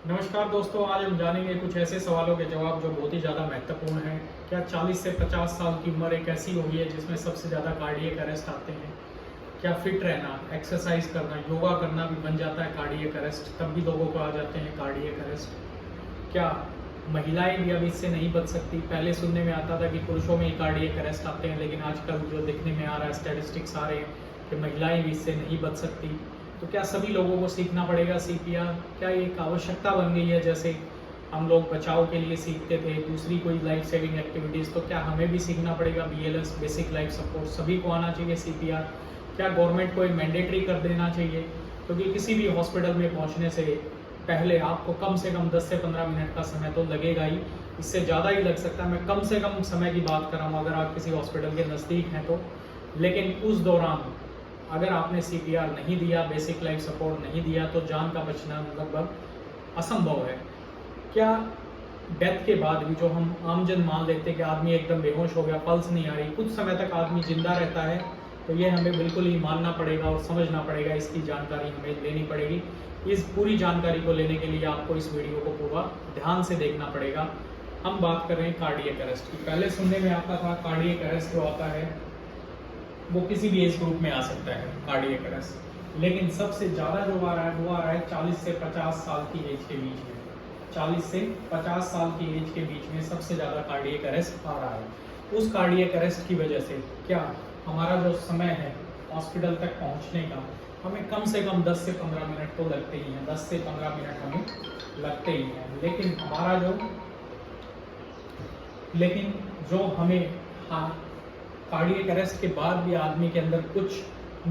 नमस्कार दोस्तों, आज हम जानेंगे कुछ ऐसे सवालों के जवाब जो बहुत ही ज़्यादा महत्वपूर्ण हैं। क्या 40 से 50 साल की उम्र एक ऐसी होगी है जिसमें सबसे ज़्यादा कार्डियक अरेस्ट आते हैं? क्या फिट रहना, एक्सरसाइज करना, योगा करना भी बन जाता है कार्डियक अरेस्ट? तब भी लोगों को आ जाते हैं कार्डियक अरेस्ट। क्या महिलाएं भी अब इससे नहीं बच सकती? पहले सुनने में आता था कि पुरुषों में ही कार्डियक अरेस्ट आते हैं, लेकिन आजकल जो देखने में आ रहा है, स्टैटिस्टिक्स आ रहे हैं कि महिलाएं भी इससे नहीं बच सकती। तो क्या सभी लोगों को सीखना पड़ेगा सीपीआर? क्या ये एक आवश्यकता बन गई है? जैसे हम लोग बचाव के लिए सीखते थे दूसरी कोई लाइफ सेविंग एक्टिविटीज़, तो क्या हमें भी सीखना पड़ेगा बीएलएस, बेसिक लाइफ सपोर्ट? सभी को आना चाहिए सीपीआर? क्या गवर्नमेंट को मैंडेटरी कर देना चाहिए? क्योंकि किसी भी हॉस्पिटल में पहुंचने से पहले आपको कम से कम 10 से 15 मिनट का समय तो लगेगा ही, इससे ज़्यादा ही लग सकता है। मैं कम से कम समय की बात कर रहा हूँ अगर आप किसी हॉस्पिटल के नज़दीक हैं तो। लेकिन उस दौरान अगर आपने सीपीआर नहीं दिया, बेसिक लाइफ सपोर्ट नहीं दिया, तो जान का बचना लगभग असंभव है। क्या डेथ के बाद भी जो हम आमजन मान लेते हैं कि आदमी एकदम बेहोश हो गया, पल्स नहीं आ रही, कुछ समय तक आदमी जिंदा रहता है, तो ये हमें बिल्कुल ही मानना पड़ेगा और समझना पड़ेगा, इसकी जानकारी हमें लेनी पड़ेगी। इस पूरी जानकारी को लेने के लिए आपको इस वीडियो को पूरा ध्यान से देखना पड़ेगा। हम बात कर रहे हैं कार्डियक अरेस्ट की। पहले सुनने में आता था कार्डियक अरेस्ट जो आता है वो किसी भी एज ग्रुप में आ सकता है कार्डियक अरेस्ट, लेकिन सबसे ज़्यादा जो आ रहा है वो आ रहा है 40 से 50 साल की एज के बीच में। 40 से 50 साल की एज के बीच में सबसे ज़्यादा कार्डियक अरेस्ट आ रहा है। उस कार्डियक अरेस्ट की वजह से क्या हमारा जो समय है हॉस्पिटल तक पहुंचने का, हमें कम से कम 10 से 15 मिनट तो लगते ही हैं, 10 से 15 मिनट हमें लगते ही हैं। लेकिन जो हमें कार्डियक अरेस्ट के बाद भी आदमी के अंदर कुछ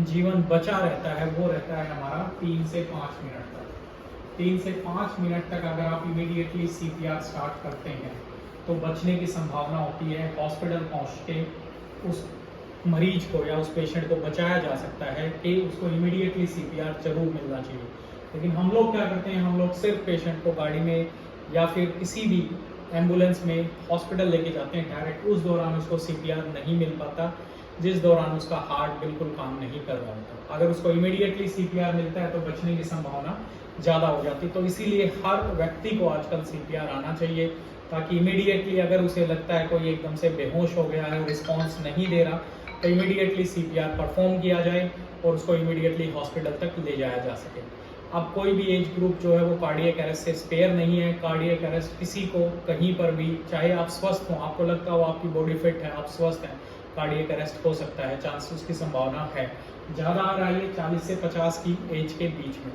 जीवन बचा रहता है, वो रहता है हमारा 3 से 5 मिनट तक। 3 से 5 मिनट तक अगर आप इमीडिएटली सीपीआर स्टार्ट करते हैं तो बचने की संभावना होती है। हॉस्पिटल पहुंच के उस मरीज को या उस पेशेंट को बचाया जा सकता है कि उसको इमीडिएटली सीपीआर जरूर मिलना चाहिए। लेकिन हम लोग क्या करते हैं, हम लोग सिर्फ पेशेंट को गाड़ी में या फिर किसी भी एम्बुलेंस में हॉस्पिटल लेके जाते हैं डायरेक्ट, उस दौरान उसको सीपीआर नहीं मिल पाता, जिस दौरान उसका हार्ट बिल्कुल काम नहीं कर रहा होता। अगर उसको इमीडिएटली सीपीआर मिलता है तो बचने की संभावना ज़्यादा हो जाती। तो इसीलिए हर व्यक्ति को आजकल सीपीआर आना चाहिए, ताकि इमीडिएटली अगर उसे लगता है कोई एकदम से बेहोश हो गया है, रिस्पॉन्स नहीं दे रहा, तो इमीडिएटली सीपीआर परफॉर्म किया जाए और उसको इमीडिएटली हॉस्पिटल तक ले जाया जा सके। अब कोई भी एज ग्रुप जो है वो कार्डियक अरेस्ट से स्पेयर नहीं है। कार्डियक अरेस्ट किसी को कहीं पर भी, चाहे आप स्वस्थ हों, आपको लगता हो आपकी बॉडी फिट है, आप स्वस्थ हैं, कार्डियक अरेस्ट हो सकता है, चांसेस की संभावना है। ज़्यादा आ रहा है 40 से 50 की एज के बीच में।